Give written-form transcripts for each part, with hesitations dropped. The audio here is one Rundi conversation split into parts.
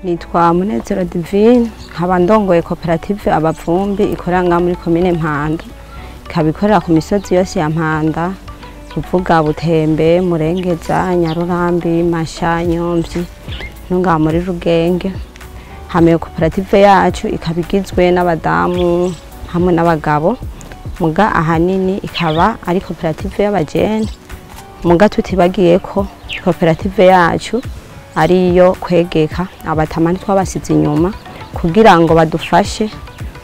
Nitwa Munezero Divine, nkaba ndongoye koperative abavumbi ikorera nga muri komine Mpanda, ikaba ikorera ku misozi yose ya Mpanda, kuvuga Butembe, Murengeza, Nyarurambi, Masha, Nyomvyi, nunga muri Rugenge. Hame koperative yacu ikaba igizwe n'abadamu hamwe n'abagabo, muga ahanini ikaba ari koperative y'abajene. Muga tutibagiye ko koperative yacu ariyo kwegeka abatamani twabasize inyuma kugira ngo badufashe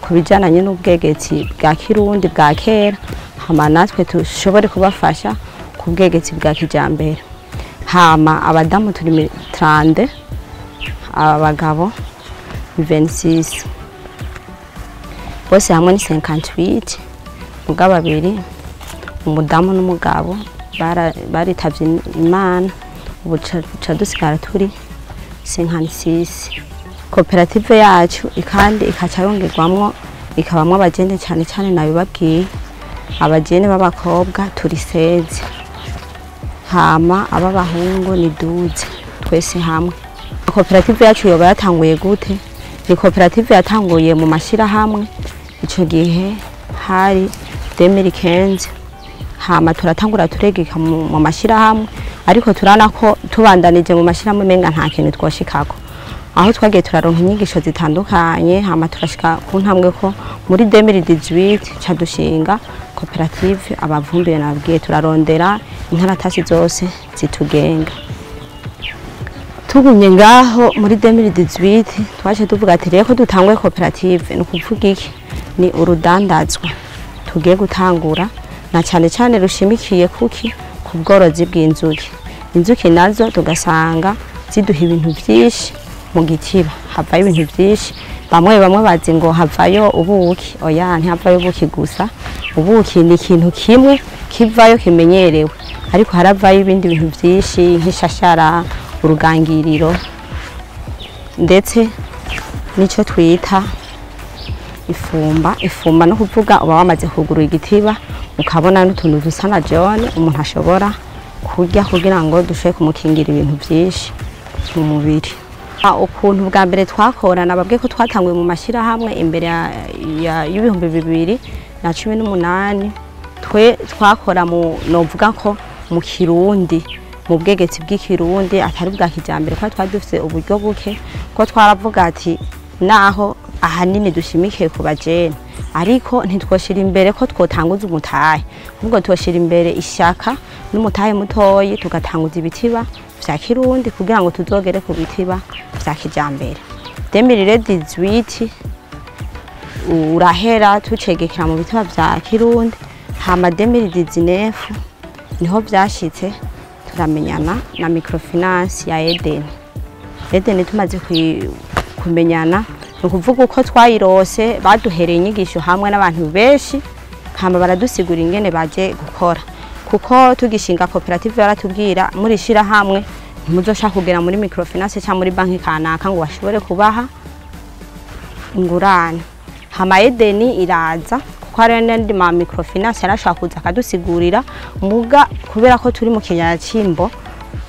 kubijananye n'ubwegetsi bwa Kirundi bwa kera, hama natwe tushobore kubafasha ku bwegetsi bwa kijambere. Hama abadamu turi 30, abagabo 26, bose hamwe ni 58, muga babiri umudamu n'umugabo baritavye Imana, ubu dusigara turi 56. Koperative yacu ikandi ikaca yongerwamwo ikabamwo abajene cyane cyane nabibabwiye, abajene b'abakobwa turi 16, hama ab'abahungu ni 12, twese hamwe. Koperative yacu yoba yatanguye gute? Ni koperative yatanguye mu mashira hamwe, ico gihe hari 2015, hama turatangura turegeka mu mashira hamwe, ariko turana ko tubandanije mu mashira hamwe menga nta kintu twoshikako. Aho twagiye turaronka inyigisho zitandukanye, hama turashika ku ntambwe ko muri 2018 cadushinga koperative abavumbi nabwiye turarondera inkaratasi zose zitugenga. Tugumye ngaho muri 2018 twaje tuvuga ati reko dutangwe koperative, no kuvuga iki ni urudandazwa tugiye gutangura, na cyane cyane rushimikiye kuki ku bworozi bw'inzuki. Inzuki nazo tugasanga ziduha ibintu byinshi mu gitiba, havayo ibintu byinshi. Bamwe bazi ngo havayo ubuki, oya ntihavayo ubuki gusa. Ubuki ni ikintu kimwe kivayo kimenyerewe, ariko haravayo ibindi bintu byinshi nk'ishashara, urugangiriro, ndetse nico twita ifumba. Ifumba no kuvuga uba wamaze kugurura igitiba ukabona n'utuntu dusa na jone umuntu ashobora kurya kugira ngo dushobe kumukingira ibintu byinshi mu mubiri. Ukuntu bwa mbere twakorana babwiye ko twatanguye mu mashira hamwe imbere ya 2018, twe twakora mu novuga ko mu Kirundi, mu bwegetsi bw'ikirundi atari bwa kijambere, ko twadufise uburyo buke, ko twaravuga ati naho ahanini dushimikiye ku bajene, ariko ntitwoshira imbere ko twotanguza umutahe, ahubwo twoshira imbere ishaka n'umutahe mutoyi, tugatanguza ibitiba vya Kirundi kugira ngo tuzogere ku bitiba vya kijambere. 2018 urahera tucegekera mu bitiba vya Kirundi, hama 2019 niho vyashitse turamenyana na microfinance ya Eden. Eden tumaze kumenyana, no kuvuga uko twayirose baduhereye inyigisho hamwe n'abantu benshi, hama baradusigura ingene baje gukora. Kuko tugishinga koperative baratubwira muri shira hamwe ntimuzoshaka kugera muri microfinance cyangwa muri banki kanaka ngo bashobore kubaha ingurane. Hama Eden iraza kuko ari n'andi ma microfinance yarashaka kuza akadusigurira, muga kubera ko turi mu kinyaya cimbo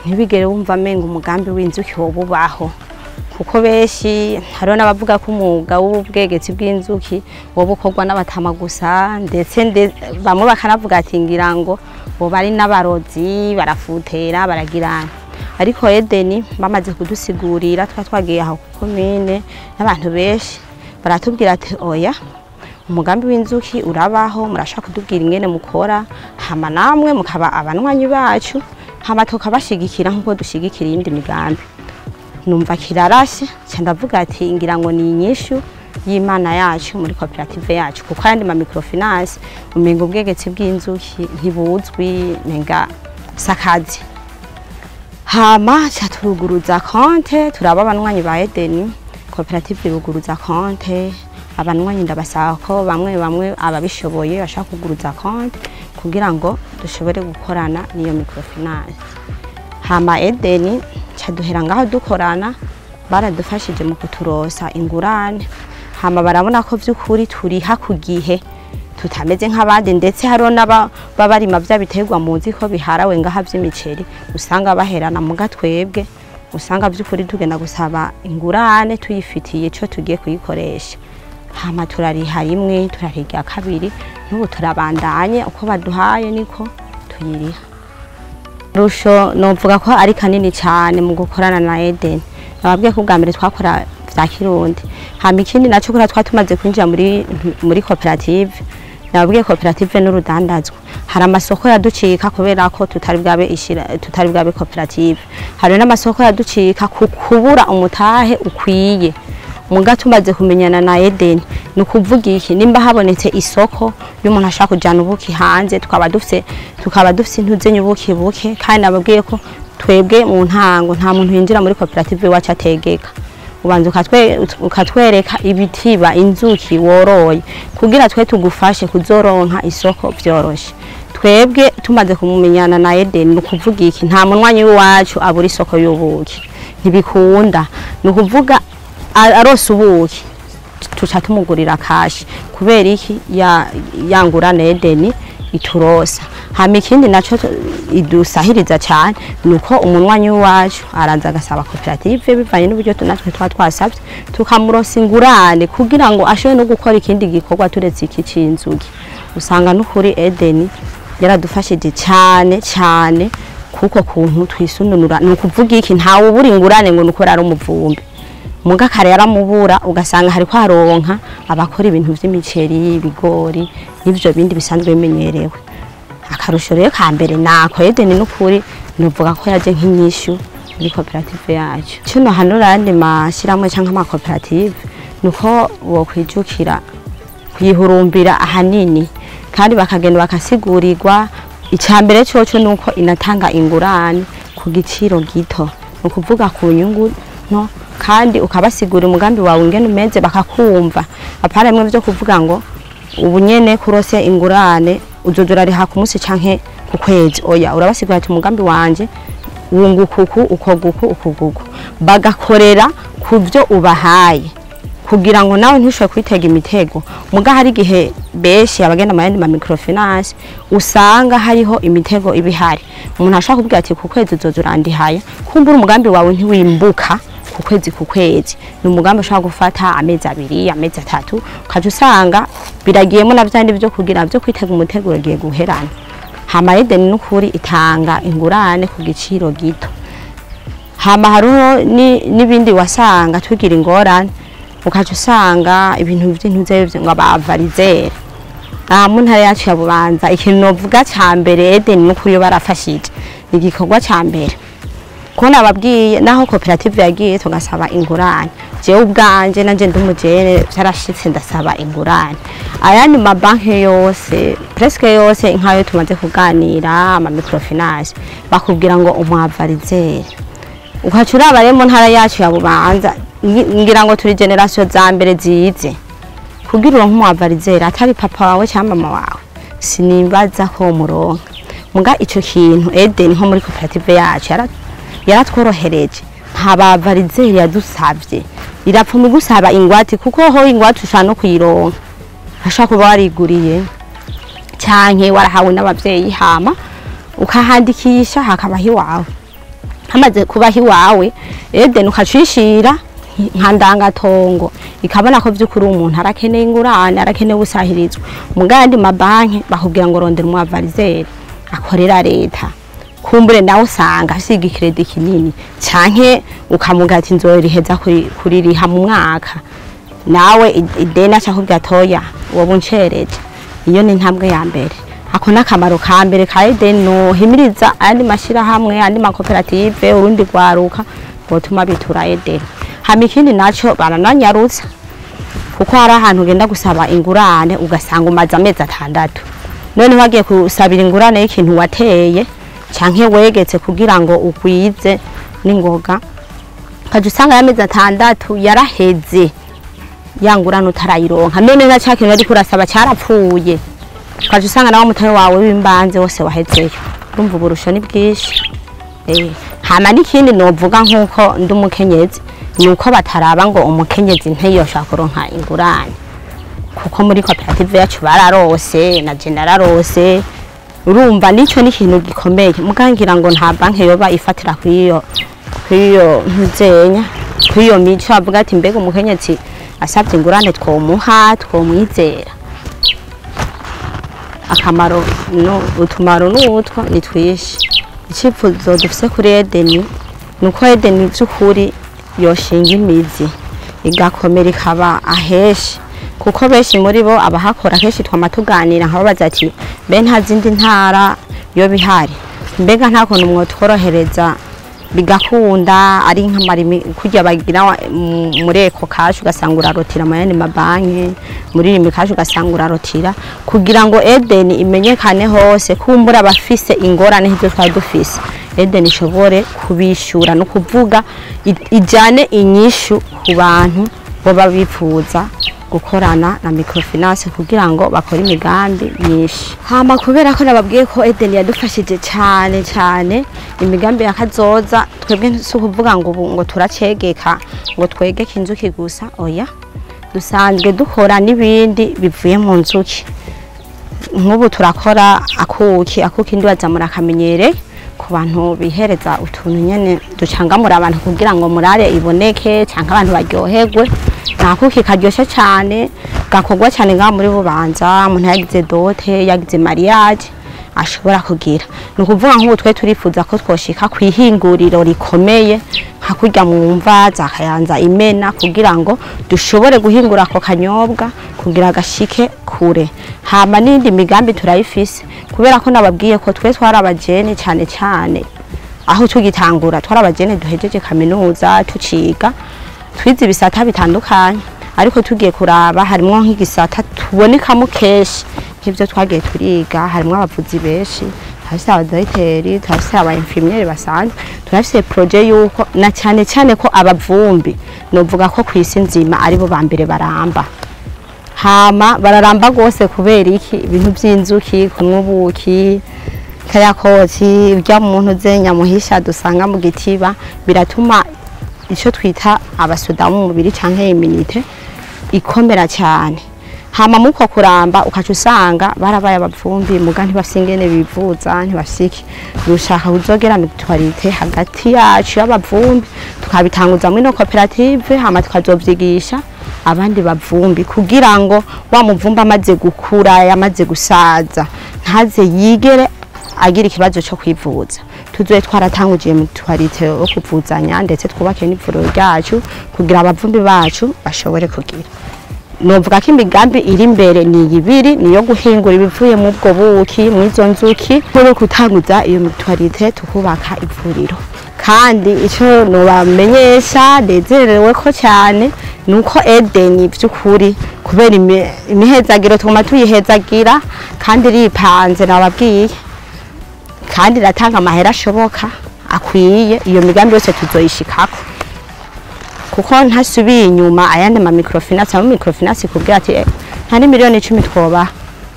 ntibigere wumva menga umugambi w'inzuki wobubaho, kuko beshi hariho n'abavuga ko umwuga w'ubwegetsi bw'inzuki wobukorwa n'abatama gusa, ndetse bamwe bakanavuga ati ngira ngo bo bari n'abarozi barafutera baragirana. Ariko Eden bamaze kudusigurira, twagiye aho komine n'abantu beshi baratubwira ati oya, umugambi w'inzuki urabaho, murashaka kudubwira ingene mukora, hama namwe mukaba abanwanyi bacu, hama tukabashigikira nkuko dushigikira iyindi migambi. Numva kirarashe ndavuga ati ngira ngo ni inyishu y'Imana yacu muri koperative yacu, kuko ayandi ma microfinance umenga ubwegetsi bw'inzuki ntibuzwi menga sakazi. Hama cyaturuguruza konte, turaba abanwanyi ba Eden, koperative iruguruza konte, abanwanyi ndabasaba ko bamwe ababishoboye bashaka kuguruza konte kugira ngo dushobore gukorana niyo microfinance. Hama Eden caduhera ngaho dukorana, baradufashije mu kuturosa ingurane, hama barabona ko vy'ukuri turiha ku gihe, tutameze nk'abandi, ndetse haro n'ababarima vya biterwa muzi ko biharawe ngaha vy'imiceri usanga baherana, muga twebwe usanga by'ukuri tugenda gusaba ingurane tuyifitiye ico tugiye kuyikoresha, hama turariha rimwe turariha kabiri, n'ubu turabandanye uko baduhaye niko tuyiriha. Rusho novuga ko ari kanini cyane mu gukorana na Eden. Nababwiye ko bwa mbere twakora vya Kirundi, hama ikindi naco kora twatumaze kwinjira muri koperative. Nababwiye koperative n'urudandazwa, hari amasoko yaducika kubera ko tutari bwabe koperative, hari n'amasoko yaducika kubura umutahe ukwiye. Muga tumaze kumenyana na Eden nukuvuga iki, nimba habonetse isoko y'umuntu ashaka kujana ubuki hanze, tukaba dufise intuze nyubuki buke, kandi nababwiye ko twebwe mu ntango nta muntu yinjira muri koperative wacu ategeka, ubanza ukatwereka ibitiba inzuki woroye kugira twe tugufashe kuzoronka isoko vyoroshe. Twebwe tumaze kumumenyana na Eden nukuvuga iki, nta munwanyi wacu abura isoko y'ubuki, ntibikunda. Nukuvuga arose ubuki tuca tumugurira kashi kubera iki yangurana Eden iturosa. Hama ikindi naco idusahiriza cyane nuko umunwanyi wacu aranza agasaba koperative bivanye n'uburyo natwe twasabye, tukamurosa ingurane kugira ngo ashobore no gukora ikindi gikorwa turetse iki cinzuki. Usanga n'ukuri Eden yaradufashije cyane kuko kuntu twisununura, nukuvuga iki ntawe ubura ingurane ngo nuko ari umuvumbi. Muga kare yaramubura ugasanga hari kwaronka abakora ibintu vy'imiceri, ibigori n'ivyo bindi bisanzwe bimenyerewe. Akarusho rero ka mbere nako Eden n'ukuri nuvuga ko yaje nk'inyishu muri koperative yacu. Cyo hanura andi mashiramwe canke ama koperative nuko wo kwijukira kuyihurumbira ahanini, kandi bakagenda bakasigurirwa. Icambere coco nuko inatanga ingurane ku giciro gito, nukuvuga ku nyungu no, kandi ukabasigura umugambi wawe ingene umeze bakakumva. Apara mwe byo kuvuga ngo ubu nyene kurose ingurane uzodura riha ku munsi canke ku kwezi, oya urabasigura ati umugambi wanje wungukuku ukoguku bagakorera kuvyo ubahaye kugira ngo nawe ntushobore kwitega imitego. Muga hari gihe beshi abagenda mayandi ma microfinance usanga hariho imitego ibihari, umuntu ashaka kuvuga ati ku kwezi uzodura ndihaya, kumbura umugambi wawe ntiwimbuka ku kwezi. Ni umugambi ushaka gufata amezi 2 amezi 3, ukaje usanga biragiyemo navyandi byo kugira byo kwitega umutego uragiye guherana. Hama Eden n'ukuri itanga ingurane ku giciro gito. Hama haruho n'ibindi wasanga tugira ingorane, ukaje usanga ibintu by'intuze ngo abavarizere. Muntu yacu yabubanza ikintu novuga cyambere Eden n'ukuri yo barafashije igikorwa cyambere. Ko nababwiye naho koperative yagiye tugasaba ingurane, jewe ubwanje nanje ndumujene cyarashitse ndasaba ingurane. Ayandi mabanki yose presque yose inkayo tumaze kuganira ama microfinance bakubwira ngo umwavarizere. Ukacura bare mu ntara yacu yabubanza, ngira ngo turi generation za mbere zize kugira uronke umwavarizere atari papa wawe cyangwa mama wawe, sinimbaza ko muronka. Muga ico kintu Eden nko muri koperative yacu yaratworohereje, nta bavarizeri yadusavye, irapfuma gusaba ingwati kuko ho ingwati ushaka no kuyironka ashaka kuba wariguriye canke warahawe n'abavyeyi, hama ukahandikisha hakaba hiwawe. Hamaze kuba hiwawe Eden ukacishira nkandangatongo, ikabona ko vy'ukuri umuntu arakeneye ingurane, arakeneye gusahirizwa. Mugandi mabanki bakubwira ngo rondera umwavarizeri akorera leta, kumbure nawe usanga asiga credit kinini canke ukamugati nzoriheza kuririha mu mwaka, nawe idena cyakubwira toya wobuncereje. Iyo ni ntambwe ya mbere. Ako nakamaro ka mbere ka Eden no himiriza andi mashira hamwe andi makoperative urundi gwaruka botuma bitura Eden. Hama ikindi naco barananyarutsa kuko hari ahantu ugenda gusaba ingurane ugasanga umaze amezi 6, none wagiye kusabira ingurane y'ikintu wateye canke wegetse kugira ngo ugwize n'ingoga, kaje usanga yamezi 6 yaraheze yangurana utarayironka, none na cyakintu ari kurasaba cyarapfuye, kaje usanga nawe mutare wawe w'imbanze wose wahezeyo. Urumva uburusho ni bwishi. Hama n'ikindi novuga nkuko ndumukenyezi nuko bataraba ngo umukenyezi ntiyoshaka kuronka ingurane, kuko muri koperative yacu bararose na generarose. Urumva nico ni ikintu gikomeye, mugangira ngo nta banki yoba ifatira kwiyo kwiyo ntuzenya kwiyo mico avuga ati mbega umukenyezi asabye ingurane twomuha twomwizera akamaro no utumaro n'utwo ni twishi icifuzo dufise kuri Edeni nuko Edeni by'ukuri yoshinga imizi igakomera ikaba aheshi kuko benshi muri bo abahakora kenshi twamatuganira nkababaza ati be nta zindi ntara yo bihari mbega nta kuntu mwotworohereza bigakunda ari nk'amarimi kujya bagira muri eko kaje ugasangura rotira mayani mabanki muri rimi kaje ugasangura rotira kugira ngo Edeni imenyekane hose kumbura bafise ingorane hivyo twari dufise Edeni ishobore kubishura no kuvuga ijane inyishu ku bantu boba bifuza gukorana na microfinance kugira ngo bakore imigambi myinshi hama kubera ko nababwiye ko Edeni yadufashije cyane imigambi yakazoza twebwe sukuvuga ngo turacegeka ngo twegeke inzuki gusa oya dusanzwe dukora nibindi bivuye mu nzuki nk'ubu turakora akuki ndibaza murakamenyere ku bantu bihereza utuntu nyene ducangamura abantu kugira ngo murare iboneke cyangwa abantu baryoherwe nakuki karyoshe cyane gakogwa cyane nga muri Bubanza umuntu yagize dote yagize mariage ashobora kugira nukuvuga nk'ubu twe turifuza ko twoshika kwihinguriro rikomeye hakurya mwumva za Kayanza Imena kugira ngo dushobore guhingura ako kanyobwa kugira gashike kure hama nindi migambi turayifise kubera ko nababwiye ko twe twarabajene cyane aho tugitangura twarabajene duhejeje kaminuza tuciga twize ibisata bitandukanye ariko tugiye kuraba harimo nk'igisata tubonekamo keshi nk'ivyo twagiye turiga harimo abavuzi benshi hasi abadokiteri hasi aba infirmiere basanzwe turafise projet yuko na cyane ko abavumbi novuga ko kwisi nzima ari bo bambere baramba hama bararamba gose kubera iki ibintu by'inzuki kumwubuki kayakoti ibya muntu zenya muhisha dusanga mu gitiba biratuma ico twita abasoda mu mubiri canke iminite ikomera cyane hama muko kuramba ukaca usanga barabaye abavumbi muga ntibasingene bivuza ntibashiki rushaka uzogera mitwarite hagati yacu y'abavumbi tukabitanguza muri no cooperative hama tukazovyigisha abandi bavumbi kugira ngo wa muvumba amaze gukura yamaze gusaza ntaze yigere agira ikibazo cyo kwivuza tuzoye twaratangujiye mu twarite yo kuvuzanya ndetse twubake n'ivuriro ryacu kugira abavumbi bacu bashobore kugira novuga ko imigambi iri imbere ni ibiri niyo guhingura ibivuye mu bwo buki mwizo nzuki no kutanguza iyo mitwarite tukubaka ivuriro kandi ico no bamenyesha dezerewe ko cyane nuko Edeni by'ukuri kubera imihezagiro tuma tuyihezagira kandi ripanze nababwiye kandi ratanga amahera ashoboka akwiye iyo migambi yose tuzoyishikako kuko ntasubiye inyuma ayandi ma microfinance mu microfinance kubwira ati ntari miliyoni 10 twoba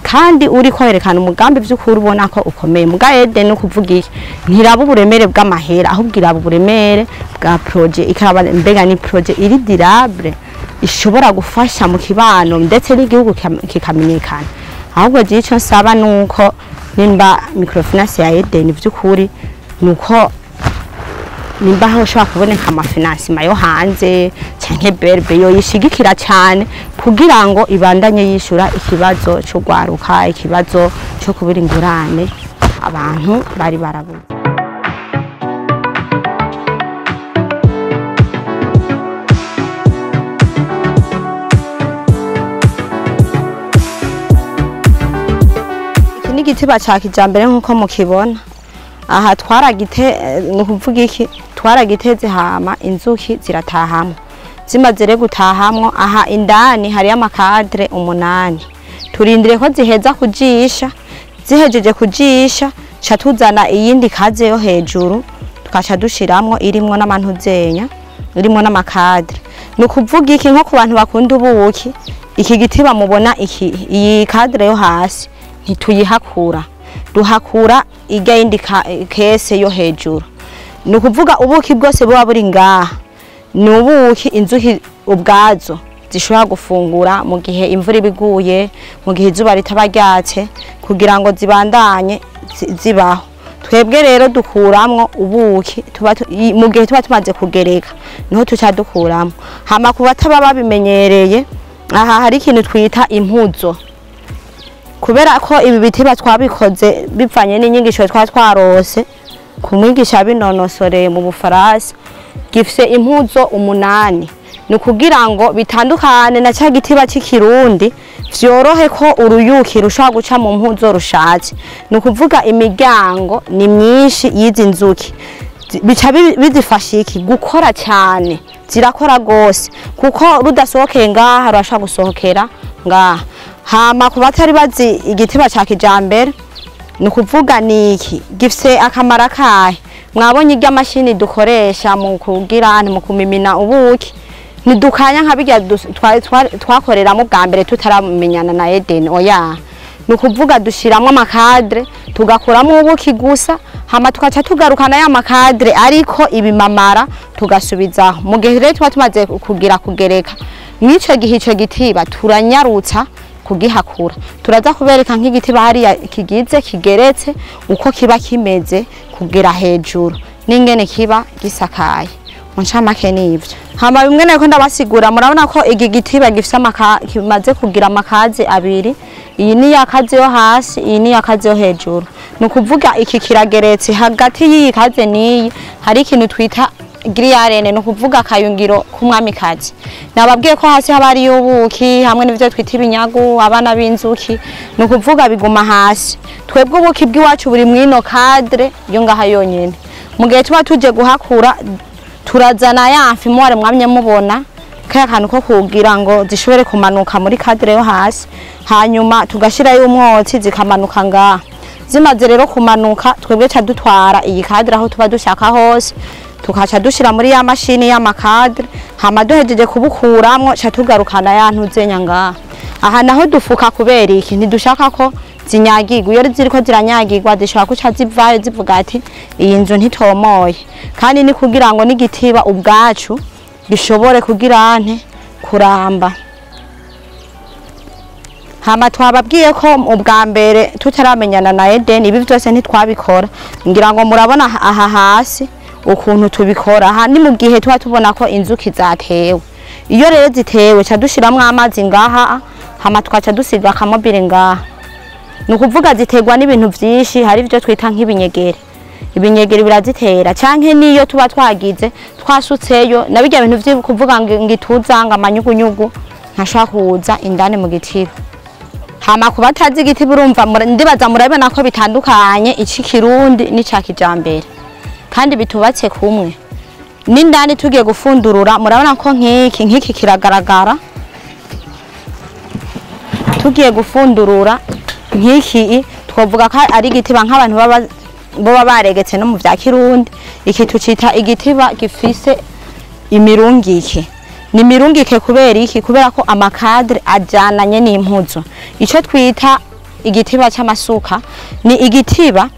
kandi uri kwerekana umugambi by'ukuri ubona ko ukomeye muga Edeni kuvuga iki ntiraba uburemere bw'amahera ahubwo iraba uburemere bwa projet ikaraba mbega ni projet iri durable ishobora gufasha mu kibano ndetse n'igihugu kikamenyekana ahubwo gico nsaba nuko nimba microfinance ya Edeni by'ukuri nuko nimba ho shaka kuboneka amafinance mayo hanze canke berbe yo yishigikira cyane kugira ngo ibandanye yishura ikibazo cyo gwaruka ikibazo cyo kubira ingurane abantu bari barabuze iki ni gitiba ca kijambere nkuko mukibona aha nukuvuga iki twaragiteze hama inzuki ziratahamo zimaze re gutahamwo aha indani hari amakadre 8 turindire ko ziheza kujisha zihejeje kujisha cha tuzana iyindi kaze yo hejuru tukaca dushiramwo irimwo n'amantuzenya irimwo n'amakadre nukuvuga iki nko ku bantu bakunda ubuki iki gitiba mubona iyi kadre yo hasi ntituyihakura duhakura ijya yindi kese yo hejuru nukuvuga ubuki bwose buba buri ngaha nubuki inzuki ubwazo zishobora gufungura mu gihe imvura ibiguye mu gihe izuba ritabaryatse kugira ngo zibandanye zibaho twebwe rero dukuramwo ubuki mu gihe tuba tumaze kugereka niho tuca dukuramwo. Hama ku bataba babimenyereye, aha hari ikintu twita impuzo, kubera ko ibi bitiba twabikoze bivanye n'inyigisho twarose ku mwigisha binonosoreye mu Bufaransa, gifise impuzo 8. Ni kugira ngo bitandukane na cya gitiba cy'ikirundi, vyorohe ko uruyuki rushobora guca mu mpuzo rushatse. Ni ukuvuga imiryango ni myinshi y'izi nzuki, bica bizifasha iki gukora cyane, zirakora gose kuko rudasohokeye ngaha rurashaka gusohokera ngaha. Hama ku batari bazi igitiba cya kijambere, ni kuvuga niki gifise akamara kahe. Mwabonye irya mashini dukoresha mu kugira mu kumimina ubuki, nidukanya nka bijya twakoreramo bwa mbere tutaramenyana na Eden. Oya, ni kuvuga dushiramo amakadre tugakuramo ubuki gusa, hama tukaca tugarukana ya makadre ariko ibimamara tugasubizaho. Mu gihe rero tuba tumaze kugereka mwico gihe ico gitiba turanyarutsa kugihakura, turaza kubereka nk'igitiba hariya kigize kigeretse uko kiba kimeze kugera hejuru n'ingene kiba gisakaye. Muncamake nivyo. Hama bimwe nako ndabasigura, murabona ko iki gitiba gifise kimaze kugira amakazi abiri, iyi ni yakazi yo hasi, iyi ni yakazi yo hejuru. Ni kuvuga iki kirageretse, hagati y'iyi kaze niyi hari ikintu twita griyarene, no kuvuga kayungiro kumwamikazi. Nababwiye ko hasi haba ari ubuki hamwe n'ivyo twita ibinyagu, abana b'inzuki, no kuvuga biguma hasi. Twebwe ubuki bw'iwacu buri mwino cadre yo ngaha yonyene. Mu gihe tuba tuje guhakura turazana ya mfimore mwamye mubona kaya kantu ko kugira ngo zishobore kumanuka muri cadre yo hasi, hanyuma tugashira y'umwotsi zikamanuka ngaha. Zimaze rero kumanuka twebwe ca dutwara iyi cadre aho tuba dushaka hose, tukaca dushira muri ya mashini ya makadre, hama duhejeje kubukuramwo ca tugarukana ya ntuzenya ngaha. Aha naho dufuka kubera iki ntidushaka ko zinyagirwa, iyo ziriko ziranyagirwa zishobora kuca zivayo zivuga ati iyi nzu ntitomoye, kandi ni kugira ngo n'igitiba ubwacu gishobore kugira ante kuramba. Hama twababwiye ko ubwa mbere tutaramenyana na Eden ibi byose ntitwabikora, ngira ngo murabona aha hasi ukuntu tubikora. Aha ni mu gihe tuba tubona ko inzuki zatewe. Iyo rero zitewe ca dushiramwe amazi ngaha, hama twaca dusiga akamobile ngaha. Nukuvuga ziterwa n'ibintu vyinshi, hari ivyo twita nk'ibinyegere. Ibinyegere birazitera canke niyo tuba twagize twasutseyo na bijya bintu vyo kuvuga ngituzanga amanyugunyugu ntashaka kuza indane mu gitiba. Hama kubatazi igitiba urumva ndibaza murabona ko bitandukanye iki kirundi n'ica kijambere, kandi bitubatse kumwe. N'indani tugiye gufundurura murabona ko nk'iki kiragaragara. Tugiye gufundurura nk'iki twovuga ko ari igitiba nk'abantu baba baregetse no mu vya kirundi. Iki tucita igitiba gifise imirungike. Ni mirungike kubera iki? Kubera ko amakadre ajananye n'impuzo. Ico twita igitiba c'amasuka ni igitiba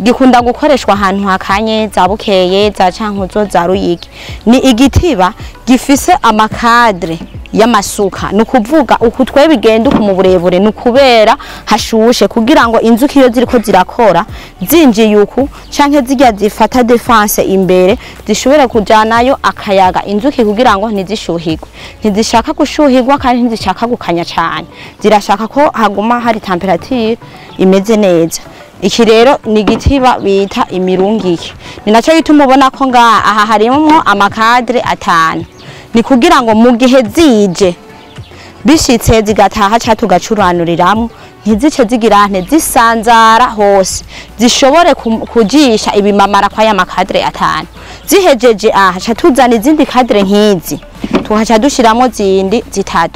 gikunda gukoreshwa ahantu hakanye za bukeye za cankuzo za ruyigi. Ni igitiba gifise amakadre y'amasuka, nukuvuga uku twe bigenda ku mu burebure nukubera hashushe kugira ngo inzuki iyo ziriko zirakora zinjiye uku canke zirya zifata defense imbere zishobora kujanayo akayaga inzuki kugira ngo ntizishuhigwe. Ntizishaka gushuhigwa kandi ntizishaka gukanya cyane, zirashaka ko haguma hari temperature imeze neza. Iki rero ni igitiba bita imirungike. Ni naco gituma ubona ko ngaha aha harimo amakadre 5. Ni kugira ngo mu gihe zije bishitse zigataha ca tugacuranuriramwo ntizice zigira zisanzara hose, zishobore kujisha ibimamara kwa ya makadre 5. Zihejeje aha ca tuzana izindi kadre nkizi tuhaca dushiramo zindi 3.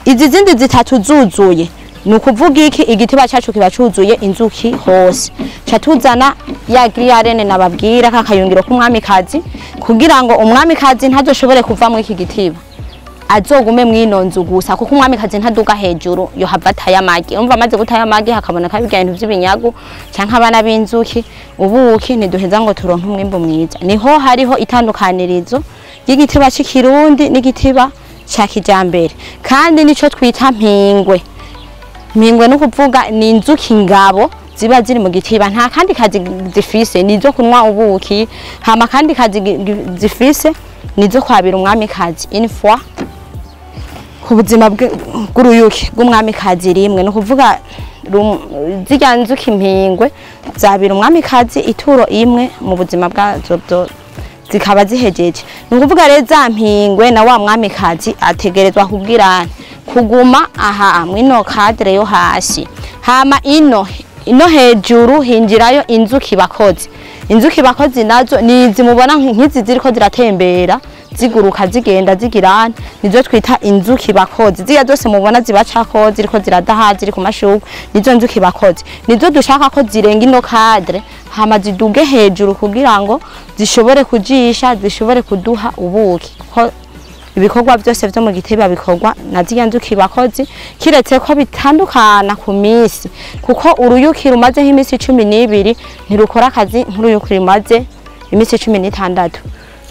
Izi zindi 3 zuzuye nukuvuga iki igitiba cyacu kiba cuzuye inzuki hose. Ca tuzana ya griyarene nababwira kakayungiro kumwamikazi kugira ngo umwamikazi ntazoshobore kuva mu iki gitiba, azogume mwino nzu gusa kuko umwamikazi ntaduga hejuru yo havata y'amagi. Umva amaze gutaya amagi hakaboneka ibintu by'ibinyagu canka abana b'inzuki ubuki ntiduheza ngo turonke umwimbo mwiza. Niho hariho itandukanirizo y'igitiba c'ikirundi n'igitiba ca kijambere, kandi nico twita mpingwe. Mpingwe no kuvuga ni inzuki ngabo ziba ziri mu gitiba nta kandi kazi zifise nizo kunwa ubuki hama kandi kazi zifise nizo kwabira umwami kazi une fois ku buzima bw'uruyuki bw'umwami kazi rimwe no kuvuga zirya nzuki impingwe zabira umwami kazi ituro imwe mu buzima bwazo byo zikaba zihejeje ni kuvuga rero za mpingwe na wa mwami kazi ategerezwa kubwirana kuguma aha mwino kadre yo hasi hama ino hejuru hinjirayo inzuki bakozi nazo nizi mubona nk'izi ziriko ziratembera ziguruka zigenda zigirana nizo twita inzuki bakozi ziya zose mubona zibacako ziriko ziradaha ziri ku mashugwe nizo nzuki bakozi nizo dushaka ko zirenga ino kadre hama ziduge hejuru kugira ngo zishobore kujisha zishobore kuduha ubuki ko ibikorwa byose byo mu gitiba bikorwa na ziya nzuki bakozi kiretse ko bitandukana ku minsi kuko uruyuki rumaze nk'imisi 12 ntirukora akazi nk'uruyuki rumaze imisi 16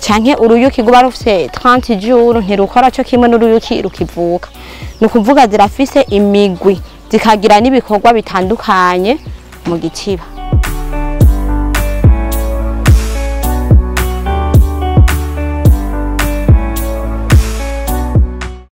canke uruyuki guba rufise 30 jours ntirukora cyo kimwe n'uruyuki rukivuka no kuvuga zirafise imigwi zikagira n'ibikorwa bitandukanye mu gitiba.